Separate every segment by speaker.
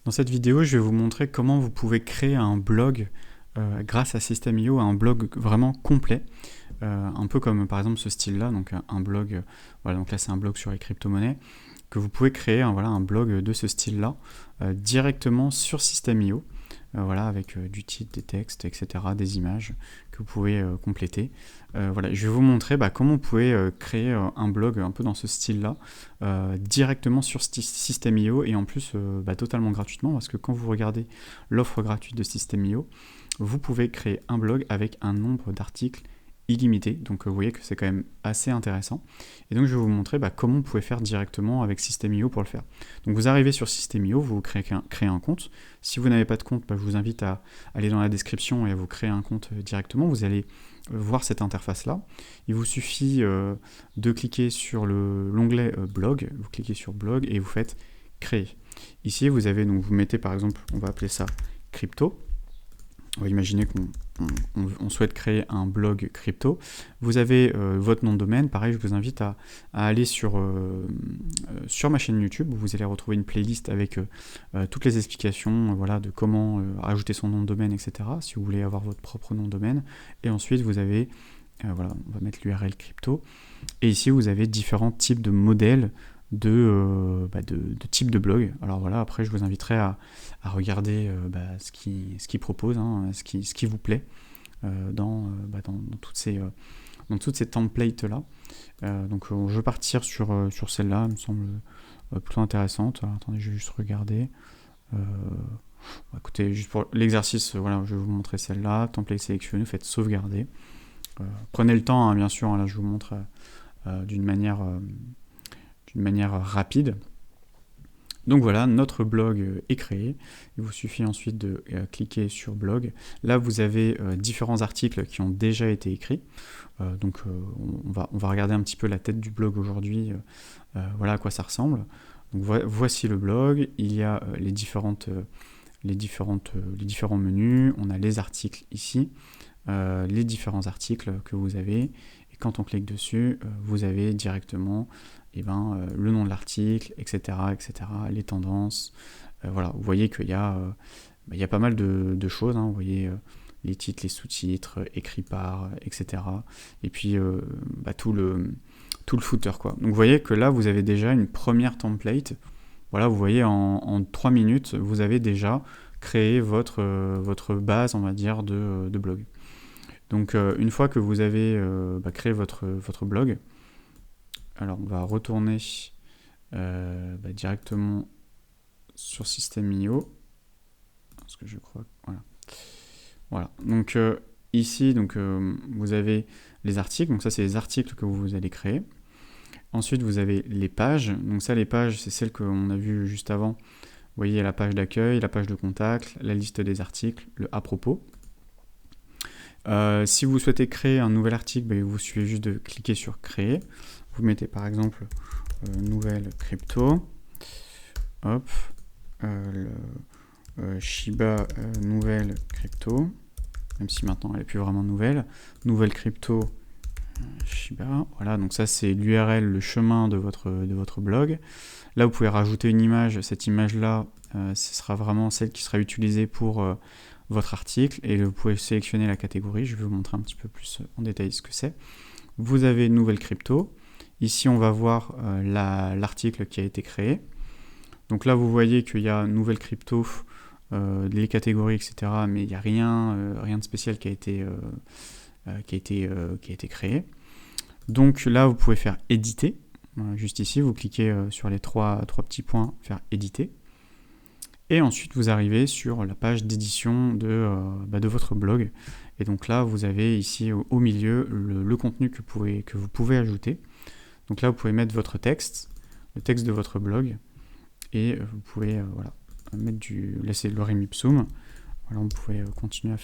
Speaker 1: Dans cette vidéo, je vais vous montrer comment vous pouvez créer un blog grâce à System.io, un blog vraiment complet, un peu comme par exemple ce style-là, donc un blog, voilà, donc là c'est un blog sur les crypto-monnaies, que vous pouvez créer voilà, un blog de ce style-là directement sur System.io, voilà, avec du titre, des textes, etc., des images que vous pouvez compléter. Voilà, je vais vous montrer comment vous pouvez créer un blog un peu dans ce style-là, directement sur System.io et en plus totalement gratuitement, parce que quand vous regardez l'offre gratuite de System.io, vous pouvez créer un blog avec un nombre d'articles illimité, donc vous voyez que c'est quand même assez intéressant. Et donc je vais vous montrer comment vous pouvez faire directement avec System.io pour le faire. Donc vous arrivez sur System.io, vous créez un compte. Si vous n'avez pas de compte, je vous invite à aller dans la description et à vous créer un compte directement. Vous allez voir cette interface-là. Il vous suffit de cliquer sur l'onglet blog, vous cliquez sur blog et vous faites créer. Ici vous avez, donc vous mettez par exemple, on va appeler ça crypto. On va imaginer qu'on souhaite créer un blog crypto. Vous avez votre nom de domaine. Pareil, je vous invite à aller sur ma chaîne YouTube où vous allez retrouver une playlist avec toutes les explications voilà, de comment ajouter son nom de domaine, etc. Si vous voulez avoir votre propre nom de domaine. Et ensuite, vous avez, voilà, on va mettre l'URL crypto. Et ici, vous avez différents types de modèles de type de blog. Alors voilà, après je vous inviterai à regarder ce qu'il propose, ce qui vous plaît dans toutes ces templates là. Donc je vais partir sur celle-là, elle me semble plutôt intéressante. Alors, attendez, je vais juste regarder. Écoutez, juste pour l'exercice, voilà, je vais vous montrer celle-là. Template sélectionné, faites sauvegarder. Prenez le temps, bien sûr, là je vous montre d'une manière rapide. Donc voilà, notre blog est créé. Il vous suffit ensuite de cliquer sur blog. Là, vous avez différents articles qui ont déjà été écrits. Donc on va regarder un petit peu la tête du blog aujourd'hui. Voilà à quoi ça ressemble. Donc voici le blog. Il y a les différents menus. On a les articles ici. Les différents articles que vous avez. Et quand on clique dessus, vous avez directement le nom de l'article, etc., les tendances. Voilà, vous voyez qu'il y a pas mal de choses. Vous voyez les titres, les sous-titres, écrits par, etc. Et puis tout le footer, quoi. Donc vous voyez que là, vous avez déjà une première template. Voilà, vous voyez en 3 minutes, vous avez déjà créé votre base, on va dire, de blog. Donc une fois que vous avez créé votre blog, alors on va retourner directement sur System.io, parce que je crois que voilà. Donc ici vous avez les articles, donc ça c'est les articles que vous allez créer. Ensuite vous avez les pages, donc ça les pages c'est celles qu'on a vues juste avant. Vous voyez la page d'accueil, la page de contact, la liste des articles, le à propos. Si vous souhaitez créer un nouvel article, il vous suffit juste de cliquer sur créer. Vous mettez par exemple nouvelle crypto, hop, Shiba nouvelle crypto, même si maintenant elle n'est plus vraiment nouvelle crypto Shiba, voilà, donc ça c'est l'URL, le chemin de votre blog. Là vous pouvez rajouter une image, cette image là ce sera vraiment celle qui sera utilisée pour votre article, et vous pouvez sélectionner la catégorie. Je vais vous montrer un petit peu plus en détail ce que c'est. Vous avez nouvelle crypto. Ici, on va voir l'article qui a été créé. Donc là, vous voyez qu'il y a nouvelle crypto, les catégories, etc. Mais il n'y a rien de spécial qui a été créé. Donc là, vous pouvez faire éditer. Juste ici, vous cliquez sur les trois petits points, faire éditer. Et ensuite, vous arrivez sur la page d'édition de votre blog. Et donc là, vous avez ici au milieu le contenu que vous pouvez ajouter. Donc là, vous pouvez mettre votre texte, le texte de votre blog. Et vous pouvez laisser lorem ipsum. Voilà, vous pouvez continuer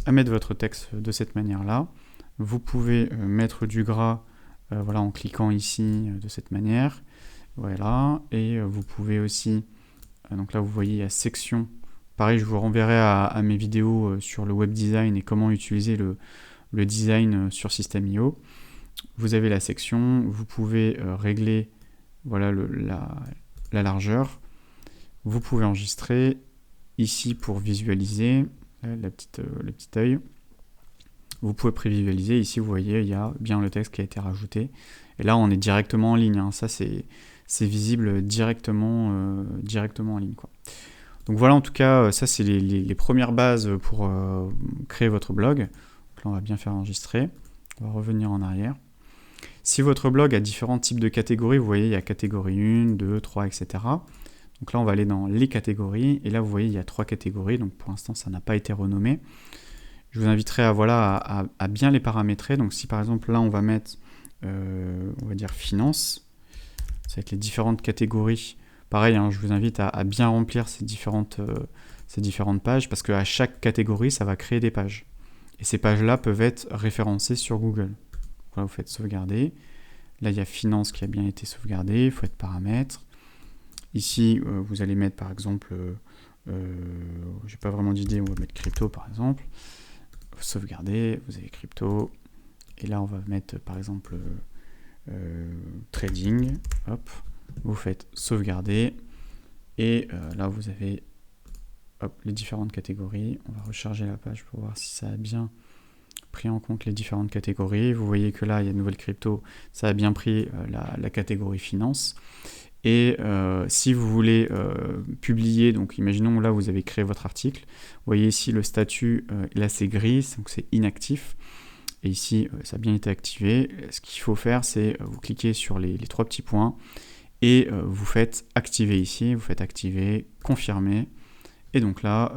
Speaker 1: à mettre votre texte de cette manière-là. Vous pouvez mettre du gras en cliquant ici de cette manière. Voilà. Et vous pouvez aussi... Donc là, vous voyez, il y a section. Pareil, je vous renverrai à mes vidéos sur le web design et comment utiliser le design sur System.io. Vous avez la section, vous pouvez régler la largeur. Vous pouvez enregistrer ici pour visualiser le petit œil. Vous pouvez prévisualiser. Ici, vous voyez, il y a bien le texte qui a été rajouté. Et là, on est directement en ligne. Hein. Ça, c'est visible directement en ligne, quoi. Donc voilà, en tout cas, ça, c'est les premières bases pour créer votre blog. Donc là, on va bien faire enregistrer. On va revenir en arrière. Si votre blog a différents types de catégories, vous voyez, il y a catégorie 1, 2, 3, etc. Donc là, on va aller dans les catégories. Et là, vous voyez, il y a 3 catégories. Donc pour l'instant, ça n'a pas été renommé. Je vous inviterai à bien les paramétrer. Donc si par exemple, là, on va mettre, on va dire finance, c'est avec les différentes catégories. Pareil, hein, je vous invite à bien remplir ces différentes pages parce qu'à chaque catégorie, ça va créer des pages. Et ces pages-là peuvent être référencées sur Google. Voilà, vous faites sauvegarder. Là, il y a finance qui a bien été sauvegardé. Il faut être paramètres. Ici, vous allez mettre par exemple, j'ai pas vraiment d'idée, on va mettre crypto par exemple. Sauvegarder, vous avez crypto. Et là, on va mettre par exemple trading. Hop. Vous faites sauvegarder et là vous avez les différentes catégories. On va recharger la page pour voir si ça a bien pris en compte les différentes catégories. Vous voyez que là il y a nouvelle crypto, ça a bien pris la catégorie finance. Et si vous voulez publier, donc imaginons là vous avez créé votre article, vous voyez ici le statut, là c'est gris, donc c'est inactif. Et ici ça a bien été activé. Ce qu'il faut faire, c'est vous cliquez sur les 3 petits points et vous faites activer ici, vous faites activer, confirmer, et donc là,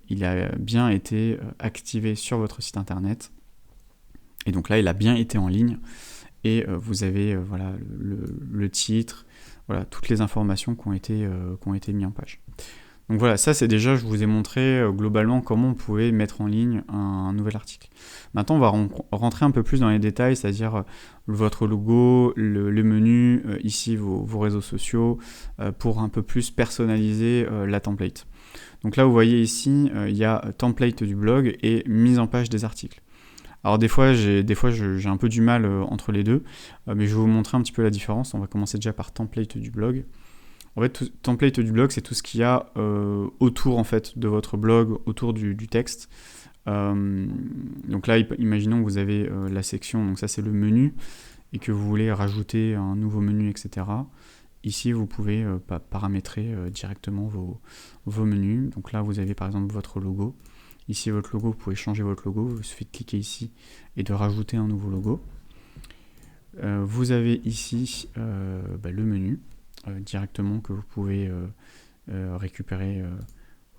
Speaker 1: il a bien été activé sur votre site internet, et donc là, il a bien été en ligne, et vous avez voilà, le titre, voilà, toutes les informations qui ont été mises en page. Donc voilà, ça c'est déjà, je vous ai montré globalement comment on pouvait mettre en ligne un nouvel article. Maintenant, on va rentrer un peu plus dans les détails, c'est-à-dire votre logo, le menu, ici vos réseaux sociaux, pour un peu plus personnaliser la template. Donc là, vous voyez ici, il y a template du blog et mise en page des articles. Alors des fois, j'ai un peu du mal entre les deux, mais je vais vous montrer un petit peu la différence. On va commencer déjà par template du blog. En fait, template du blog, c'est tout ce qu'il y a autour en fait, de votre blog, autour du texte. Donc là, imaginons que vous avez la section, donc ça c'est le menu, et que vous voulez rajouter un nouveau menu, etc. Ici, vous pouvez paramétrer directement vos menus. Donc là, vous avez par exemple votre logo. Ici, votre logo, vous pouvez changer votre logo. Il suffit de cliquer ici et de rajouter un nouveau logo. Vous avez ici le menu directement que vous pouvez récupérer.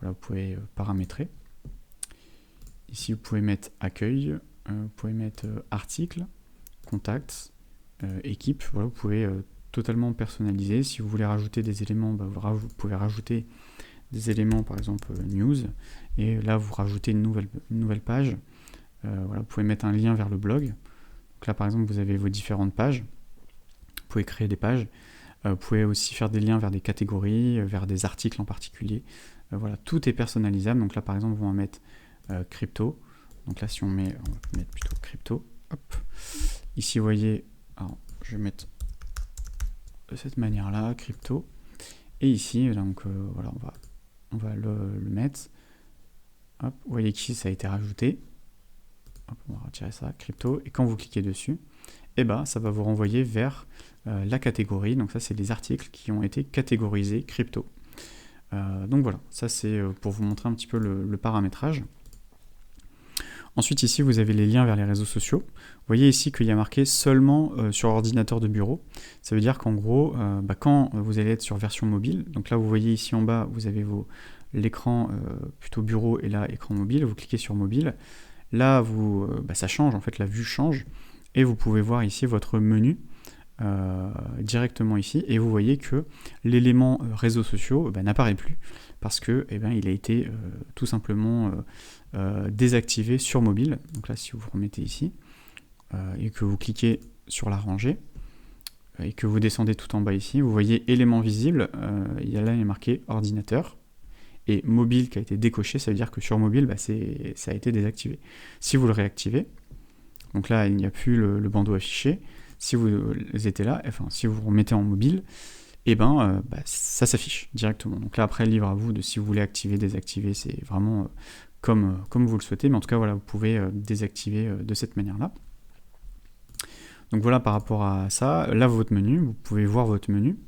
Speaker 1: Voilà, vous pouvez paramétrer. Ici, vous pouvez mettre accueil, vous pouvez mettre article, contact, équipe. Voilà, vous pouvez totalement personnaliser. Si vous voulez rajouter des éléments, vous pouvez rajouter des éléments, par exemple news, et là vous rajoutez une nouvelle page. Voilà, vous pouvez mettre un lien vers le blog. Donc là par exemple vous avez vos différentes pages, vous pouvez créer des pages, vous pouvez aussi faire des liens vers des catégories, vers des articles en particulier. Voilà, tout est personnalisable. Donc là par exemple on va mettre crypto. Donc là si on va mettre plutôt crypto. Hop. Ici vous voyez, alors, je vais mettre de cette manière là, crypto, et ici donc voilà, on va le mettre. Hop, vous voyez qu'ici ça a été rajouté. Hop, on va retirer ça, crypto, et quand vous cliquez dessus, ça va vous renvoyer vers la catégorie. Donc ça c'est les articles qui ont été catégorisés crypto. Donc voilà, ça c'est pour vous montrer un petit peu le paramétrage. Ensuite ici vous avez les liens vers les réseaux sociaux. Vous voyez ici qu'il y a marqué seulement sur ordinateur de bureau. Ça veut dire qu'en gros, quand vous allez être sur version mobile, donc là vous voyez ici en bas, vous avez l'écran plutôt bureau et là écran mobile, vous cliquez sur mobile. Là ça change, en fait la vue change et vous pouvez voir ici votre menu directement ici et vous voyez que l'élément réseaux sociaux n'apparaît plus parce que il a été tout simplement désactivé sur mobile. Donc là si vous remettez ici et que vous cliquez sur la rangée et que vous descendez tout en bas ici, vous voyez éléments visibles, il est marqué ordinateur et mobile qui a été décoché, ça veut dire que sur mobile ça a été désactivé. Si vous le réactivez, donc là il n'y a plus le bandeau affiché. Si vous étiez là, si vous remettez en mobile, et ça s'affiche directement. Donc là, après, libre à vous de si vous voulez activer, désactiver, c'est vraiment comme vous le souhaitez, mais en tout cas, voilà, vous pouvez désactiver de cette manière-là. Donc voilà par rapport à ça. Là, votre menu, vous pouvez voir votre menu.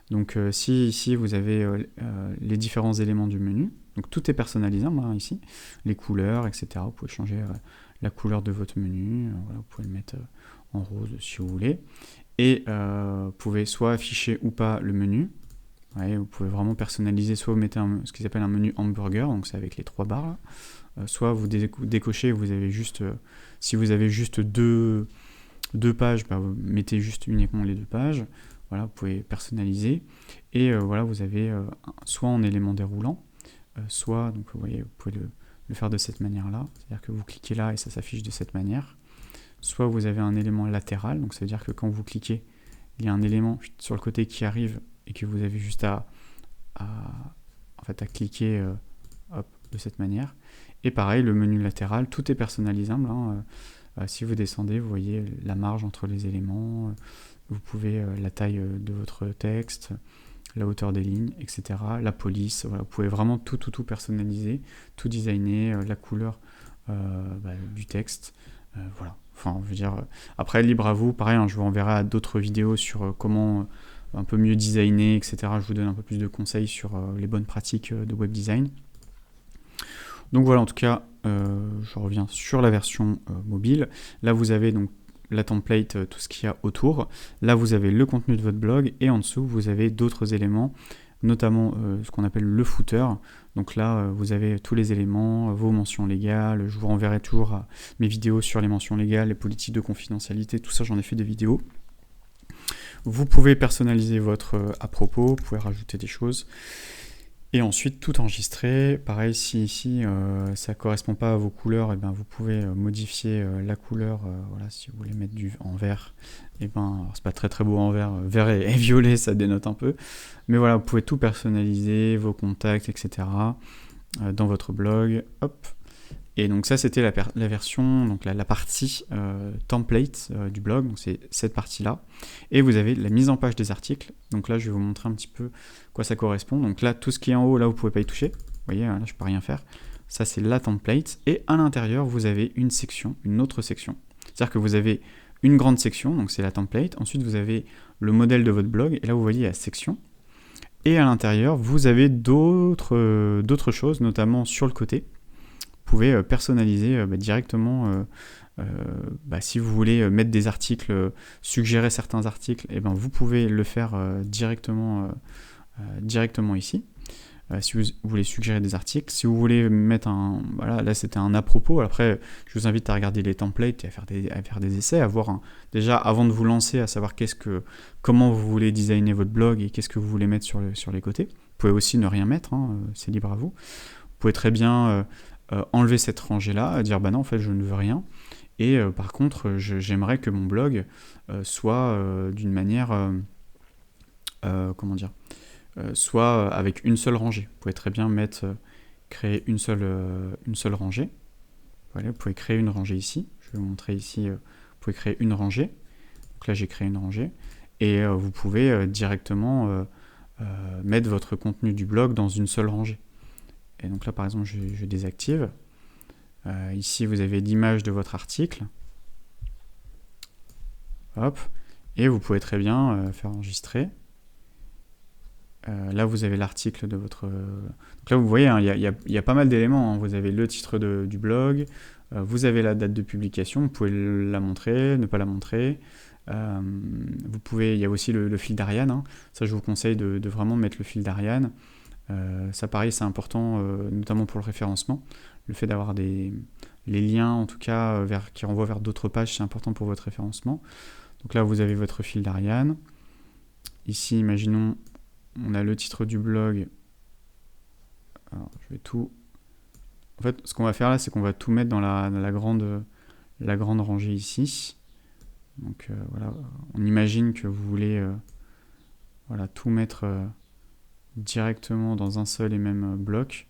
Speaker 1: Donc si ici, vous avez les différents éléments du menu, donc tout est personnalisable hein, ici, les couleurs, etc. Vous pouvez changer la couleur de votre menu, voilà, vous pouvez le mettre en rose si vous voulez. Et vous pouvez soit afficher ou pas le menu. Ouais, vous pouvez vraiment personnaliser, soit vous mettez ce qu'ils appellent un menu hamburger, donc c'est avec les 3 barres là. Soit vous décochez, vous avez juste, si vous avez juste deux pages, vous mettez juste uniquement les 2 pages. Voilà, vous pouvez personnaliser. Et voilà, vous avez soit en élément déroulant, soit, donc vous voyez, vous pouvez le faire de cette manière-là, c'est-à-dire que vous cliquez là et ça s'affiche de cette manière. Soit vous avez un élément latéral, donc ça veut dire que quand vous cliquez, il y a un élément sur le côté qui arrive et que vous avez juste à cliquer de cette manière. Et pareil, le menu latéral, tout est personnalisable. Hein. Si vous descendez, vous voyez la marge entre les éléments, vous pouvez la taille de votre texte, la hauteur des lignes, etc. La police, voilà, vous pouvez vraiment tout personnaliser, tout designer, la couleur du texte, voilà. Enfin, je veux dire, après, libre à vous. Pareil, hein, je vous renverrai à d'autres vidéos sur comment un peu mieux designer, etc. Je vous donne un peu plus de conseils sur les bonnes pratiques de web design. Donc voilà, en tout cas, je reviens sur la version mobile. Là, vous avez donc la template, tout ce qu'il y a autour. Là, vous avez le contenu de votre blog et en dessous, vous avez d'autres éléments, notamment ce qu'on appelle le footer. Donc là, vous avez tous les éléments, vos mentions légales. Je vous renverrai toujours à mes vidéos sur les mentions légales, les politiques de confidentialité, tout ça, j'en ai fait des vidéos. Vous pouvez personnaliser votre à propos, vous pouvez rajouter des choses. Et ensuite, tout enregistrer. Pareil, si ici, ça ne correspond pas à vos couleurs, vous pouvez modifier la couleur. Voilà, si vous voulez mettre en vert, c'est pas très très beau en vert. Vert et violet, ça dénote un peu. Mais voilà, vous pouvez tout personnaliser, vos contacts, etc. Dans votre blog. Hop. Et donc ça, c'était la version, donc la partie template du blog, donc c'est cette partie-là. Et vous avez la mise en page des articles. Donc là, je vais vous montrer un petit peu quoi ça correspond. Donc là, tout ce qui est en haut, là, vous ne pouvez pas y toucher. Vous voyez, là, je ne peux rien faire. Ça, c'est la template. Et à l'intérieur, vous avez une section, une autre section. C'est-à-dire que vous avez une grande section, donc c'est la template. Ensuite, vous avez le modèle de votre blog. Et là, vous voyez la section. Et à l'intérieur, vous avez d'autres choses, notamment sur le côté. Vous pouvez personnaliser directement, si vous voulez mettre des articles, suggérer certains articles, vous pouvez le faire directement ici. Si vous voulez suggérer des articles, si vous voulez mettre là c'était un à propos, après je vous invite à regarder les templates et à faire des essais, à voir déjà avant de vous lancer, à savoir comment vous voulez designer votre blog et qu'est-ce que vous voulez mettre sur les côtés. Vous pouvez aussi ne rien mettre, hein, c'est libre à vous. Vous pouvez très bien enlever cette rangée-là, dire non, en fait, je ne veux rien. Et par contre, j'aimerais que mon blog soit d'une manière, soit avec une seule rangée. Vous pouvez très bien créer une seule rangée. Voilà, vous pouvez créer une rangée ici. Je vais vous montrer ici, vous pouvez créer une rangée. Donc là, j'ai créé une rangée. Et vous pouvez directement mettre votre contenu du blog dans une seule rangée. Et donc là, par exemple, je désactive. Ici, vous avez l'image de votre article. Hop. Et vous pouvez très bien faire enregistrer. Là, vous avez l'article de votre... Donc là, vous voyez, il y a pas mal d'éléments. Hein. Vous avez le titre du blog, vous avez la date de publication, vous pouvez la montrer, ne pas la montrer. Il y a aussi le fil d'Ariane. Hein. Ça, je vous conseille de vraiment mettre le fil d'Ariane. Ça pareil, c'est important, notamment pour le référencement. Le fait d'avoir les liens, en tout cas, qui renvoient vers d'autres pages, c'est important pour votre référencement. Donc là, vous avez votre fil d'Ariane. Ici, imaginons, on a le titre du blog. Alors, je vais tout... En fait, ce qu'on va faire là, c'est qu'on va tout mettre dans la grande rangée ici. Donc voilà, on imagine que vous voulez tout mettre... directement dans un seul et même bloc.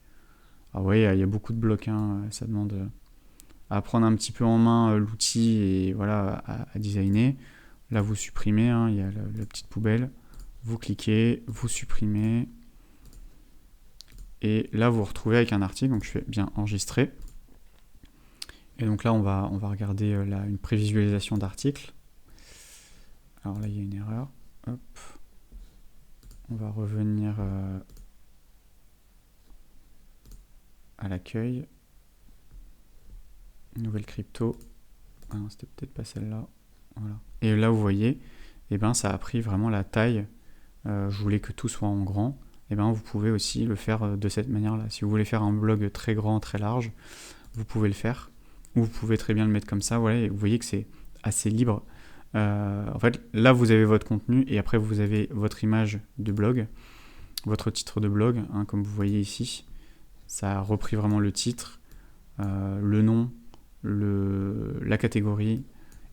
Speaker 1: Alors oui, il y a beaucoup de blocs, hein, ça demande à prendre un petit peu en main l'outil et voilà, à designer. Là, vous supprimez, hein, il y a la petite poubelle. vous cliquez, vous supprimez, et là vous vous retrouvez avec un article, donc je fais bien enregistrer. Et donc là on va regarder une prévisualisation d'article. Alors là il y a une erreur, hop. On va revenir à l'accueil. Nouvelle crypto. Ah non, c'était peut-être pas celle-là. Voilà. Et là, vous voyez, eh ben, ça a pris vraiment la taille. Je voulais que tout soit en grand. Eh ben, vous pouvez aussi le faire de cette manière-là. Si vous voulez faire un blog très grand, très large, vous pouvez le faire. Ou vous pouvez très bien le mettre comme ça. Voilà, et vous voyez que c'est assez libre. En fait, là, vous avez votre contenu et après, vous avez votre image de blog, votre titre de blog, hein, comme vous voyez ici. Ça a repris vraiment le titre, le nom, la catégorie,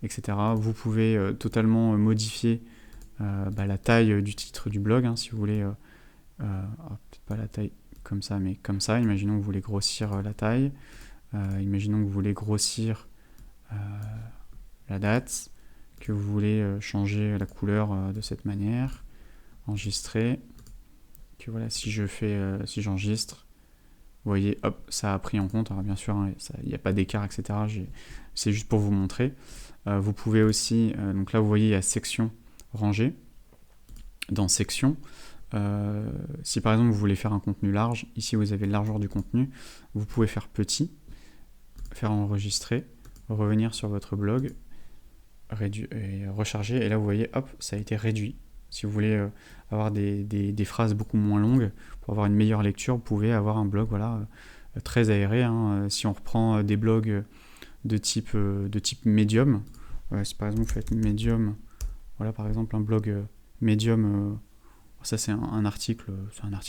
Speaker 1: etc. Vous pouvez totalement modifier la taille du titre du blog, hein, si vous voulez, peut-être pas la taille comme ça, mais comme ça. Imaginons que vous voulez grossir la taille, imaginons que vous voulez grossir la date, que vous voulez changer la couleur de cette manière, enregistrer, que voilà, si j'enregistre, vous voyez, hop, ça a pris en compte. Alors bien sûr, il n'y a pas d'écart, etc. C'est juste pour vous montrer. Vous pouvez aussi, donc là vous voyez, il y a section rangée. Dans section, si par exemple vous voulez faire un contenu large, ici vous avez la largeur du contenu, vous pouvez faire petit, faire enregistrer, revenir sur votre blog, et recharger, et là vous voyez, hop, ça a été réduit. Si vous voulez avoir des phrases beaucoup moins longues, pour avoir une meilleure lecture, vous pouvez avoir un blog voilà, très aéré. Hein. Si on reprend des blogs de type Medium, si par exemple vous faites Medium, voilà par exemple un blog Medium, ça c'est un article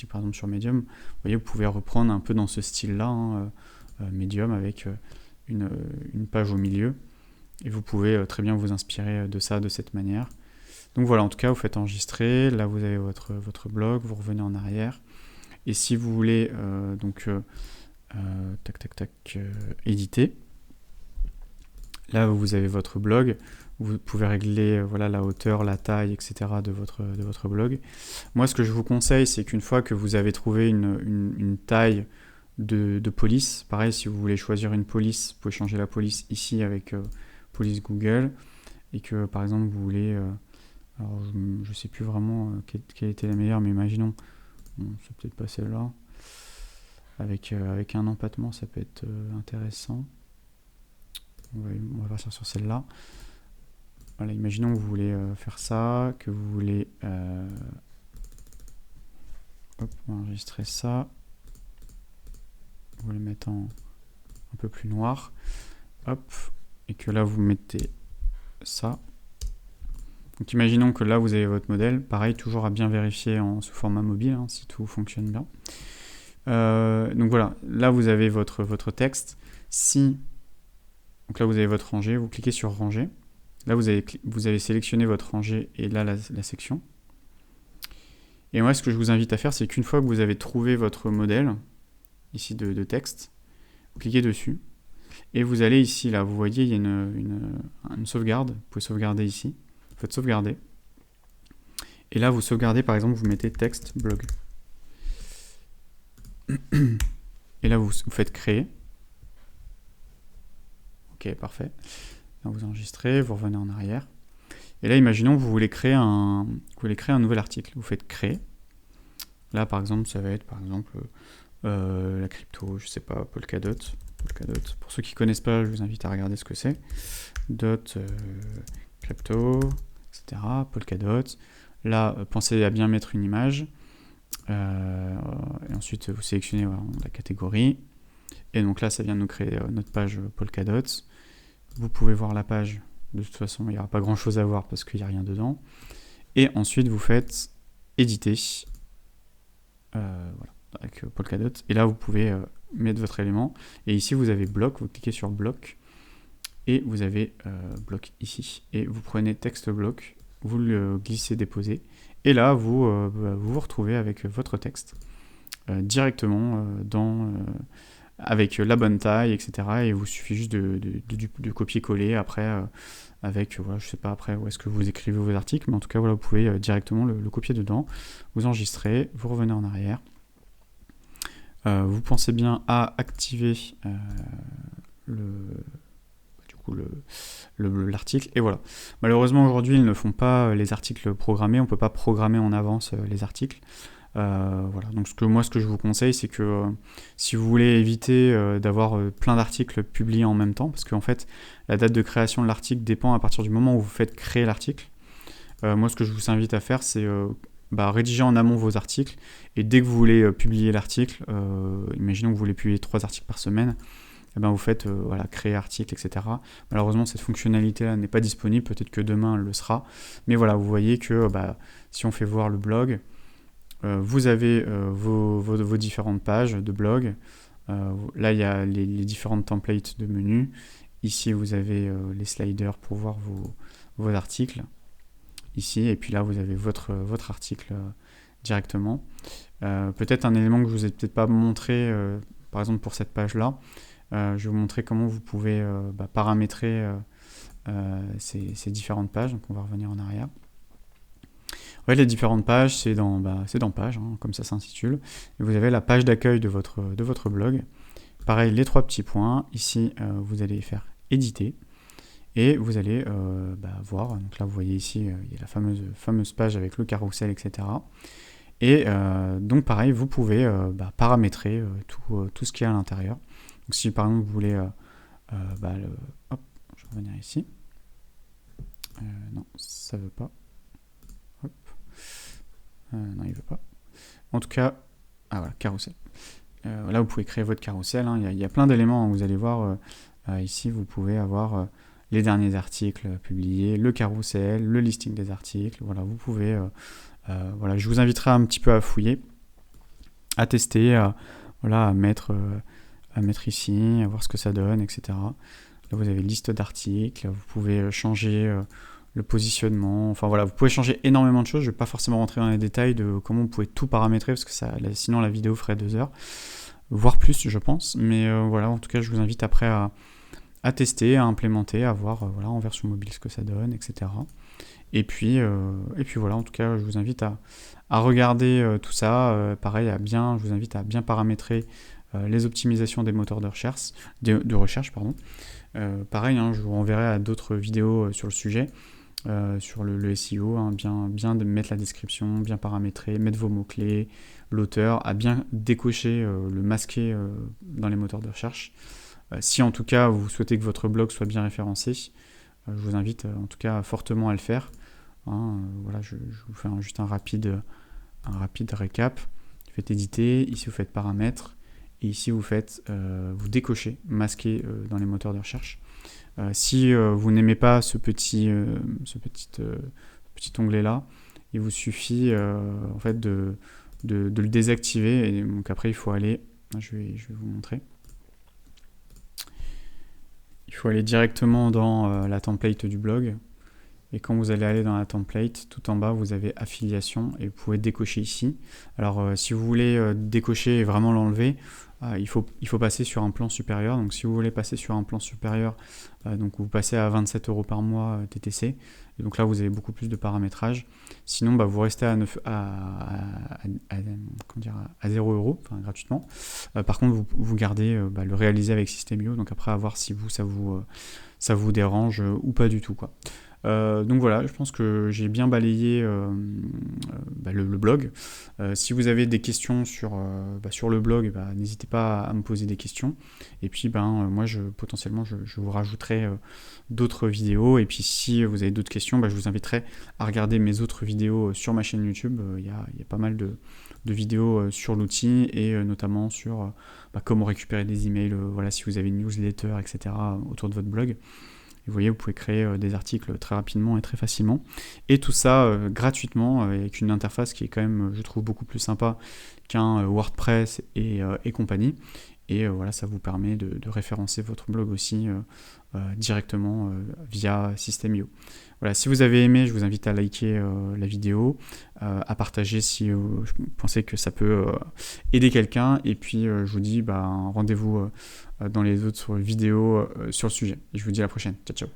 Speaker 1: par exemple sur Medium, vous voyez, vous pouvez reprendre un peu dans ce style-là, hein, Medium avec une page au milieu, et vous pouvez très bien vous inspirer de ça, de cette manière. Donc voilà, en tout cas, vous faites enregistrer, là vous avez votre blog, vous revenez en arrière, et si vous voulez éditer, là vous avez votre blog, vous pouvez régler voilà, la hauteur, la taille, etc. de votre blog. Moi, ce que je vous conseille, c'est qu'une fois que vous avez trouvé une taille de police, pareil, si vous voulez choisir une police, vous pouvez changer la police ici avec police Google, et que par exemple vous voulez... alors je ne sais plus vraiment quelle était la meilleure, mais imaginons, c'est peut-être pas celle-là, avec un empattement ça peut être intéressant. On va partir sur celle-là. Voilà, imaginons que vous voulez faire ça, que vous voulez enregistrer ça, vous le mettez un peu plus noir, hop, et que là vous mettez ça. Donc imaginons que là vous avez votre modèle, pareil, toujours à bien vérifier sous format mobile, hein, si tout fonctionne bien. Donc voilà, là vous avez votre texte. Donc là vous avez votre rangée, vous cliquez sur rangée. Là vous avez sélectionné votre rangée et là la section. Et moi ce que je vous invite à faire, c'est qu'une fois que vous avez trouvé votre modèle, ici de texte, vous cliquez dessus. Et vous allez ici, là, vous voyez, il y a une sauvegarde. Vous pouvez sauvegarder ici. Vous faites sauvegarder. Et là, vous sauvegardez, par exemple, vous mettez texte blog. Et là, vous faites créer. Ok, parfait. Là, vous enregistrez, vous revenez en arrière. Et là, imaginons que vous voulez créer un nouvel article. Vous faites créer. Là, par exemple, ça va être, par exemple, la crypto, je sais pas, Polkadot. Pour ceux qui ne connaissent pas, je vous invite à regarder ce que c'est. Crypto, etc. Polkadot. Là, pensez à bien mettre une image. Et ensuite, vous sélectionnez la catégorie. Et donc là, ça vient de nous créer notre page Polkadot. Vous pouvez voir la page. De toute façon, il n'y aura pas grand-chose à voir parce qu'il n'y a rien dedans. Et ensuite, vous faites éditer. Voilà, avec Polkadot. Et là, vous pouvez mettre votre élément. Et ici, vous avez bloc. Vous cliquez sur bloc. Et vous avez bloc ici. Et vous prenez texte bloc. Vous le glissez, déposez. Et là, vous vous retrouvez avec votre texte directement avec la bonne taille, etc. Et il vous suffit juste de copier-coller après avec, voilà, je sais pas après où est-ce que vous écrivez vos articles, mais en tout cas, voilà, vous pouvez directement le copier dedans, vous enregistrez, vous revenez en arrière. Vous pensez bien à activer l'article, et voilà. Malheureusement, aujourd'hui, ils ne font pas les articles programmés, on ne peut pas programmer en avance les articles. Voilà. Donc ce que je vous conseille, c'est que si vous voulez éviter d'avoir plein d'articles publiés en même temps, parce qu'en fait la date de création de l'article dépend à partir du moment où vous faites créer l'article. Moi ce que je vous invite à faire, c'est rédiger en amont vos articles, et dès que vous voulez publier l'article, imaginons que vous voulez publier 3 articles par semaine, et vous faites créer article, etc. Malheureusement cette fonctionnalité là n'est pas disponible, peut-être que demain elle le sera, mais voilà, vous voyez que si on fait voir le blog, vous avez vos différentes pages de blog. Là, il y a les différentes templates de menus. Ici, vous avez les sliders pour voir vos articles. Ici, et puis là, vous avez votre article directement. Peut-être un élément que je ne vous ai peut-être pas montré, par exemple pour cette page-là. Je vais vous montrer comment vous pouvez paramétrer ces différentes pages. Donc, on va revenir en arrière. Ouais, les différentes pages, c'est dans Pages, hein, comme ça s'intitule. Et vous avez la page d'accueil de votre blog. Pareil, les 3 petits points. Ici, vous allez faire éditer. Et vous allez voir. Donc là, vous voyez ici, il y a la fameuse page avec le carrousel, etc. Et donc, pareil, vous pouvez paramétrer tout ce qu'il y a à l'intérieur. Donc, si par exemple, vous voulez... hop, je vais revenir ici. Non, ça ne veut pas. Non, il ne veut pas. En tout cas, voilà, carrousel. Là, vous pouvez créer votre carrousel. Hein. Il y a plein d'éléments. Hein. Vous allez voir, ici, vous pouvez avoir les derniers articles publiés, le carrousel, le listing des articles. Voilà, vous pouvez... je vous inviterai un petit peu à fouiller, à tester, à mettre ici, à voir ce que ça donne, etc. Là, vous avez une liste d'articles. Vous pouvez changer... le positionnement, enfin voilà, vous pouvez changer énormément de choses. Je ne vais pas forcément rentrer dans les détails de comment vous pouvez tout paramétrer, parce que sinon la vidéo ferait 2 heures, voire plus, je pense. Mais voilà, en tout cas, je vous invite après à tester, à implémenter, à voir en version mobile ce que ça donne, etc. Et puis voilà, en tout cas, je vous invite à regarder tout ça. Pareil, je vous invite à bien paramétrer les optimisations des moteurs de recherche, pareil, hein, je vous renverrai à d'autres vidéos sur le sujet. Sur le SEO, hein, bien de mettre la description, bien paramétrer, mettre vos mots-clés, l'auteur, à bien décocher, le masquer dans les moteurs de recherche. Si en tout cas vous souhaitez que votre blog soit bien référencé, je vous invite en tout cas fortement à le faire. Hein, voilà, je vous fais juste un rapide récap. Vous faites éditer, ici vous faites paramètres, et ici vous décochez, masquer dans les moteurs de recherche. Si vous n'aimez pas ce petit onglet là, il vous suffit en fait de le désactiver, et donc après il faut aller, je vais vous montrer, il faut aller directement dans la template du blog, et quand vous allez aller dans la template, tout en bas vous avez affiliation, et vous pouvez décocher ici. Alors si vous voulez décocher et vraiment l'enlever, il faut passer sur un plan supérieur. Donc si vous voulez passer sur un plan supérieur, donc vous passez à 27 € par mois TTC, et donc là vous avez beaucoup plus de paramétrage. Sinon vous restez à 0 €, enfin, gratuitement. Par contre vous gardez le réaliser avec System.io, donc après à voir si ça vous dérange ou pas du tout, quoi. Donc voilà, je pense que j'ai bien balayé le blog. Si vous avez des questions sur le blog, n'hésitez pas à me poser des questions. Et puis moi, potentiellement, je vous rajouterai d'autres vidéos. Et puis si vous avez d'autres questions, je vous inviterai à regarder mes autres vidéos sur ma chaîne YouTube. Il y a pas mal de vidéos sur l'outil, et notamment sur comment récupérer des emails, si vous avez une newsletter, etc. autour de votre blog. Et vous voyez, vous pouvez créer des articles très rapidement et très facilement. Et tout ça gratuitement, avec une interface qui est quand même, je trouve, beaucoup plus sympa qu'un WordPress et compagnie. Et ça vous permet de référencer votre blog aussi directement via System.io. Voilà, si vous avez aimé, je vous invite à liker la vidéo, à partager si vous pensez que ça peut aider quelqu'un. Et puis je vous dis rendez-vous dans les autres vidéos sur le sujet. Et je vous dis à la prochaine. Ciao, ciao.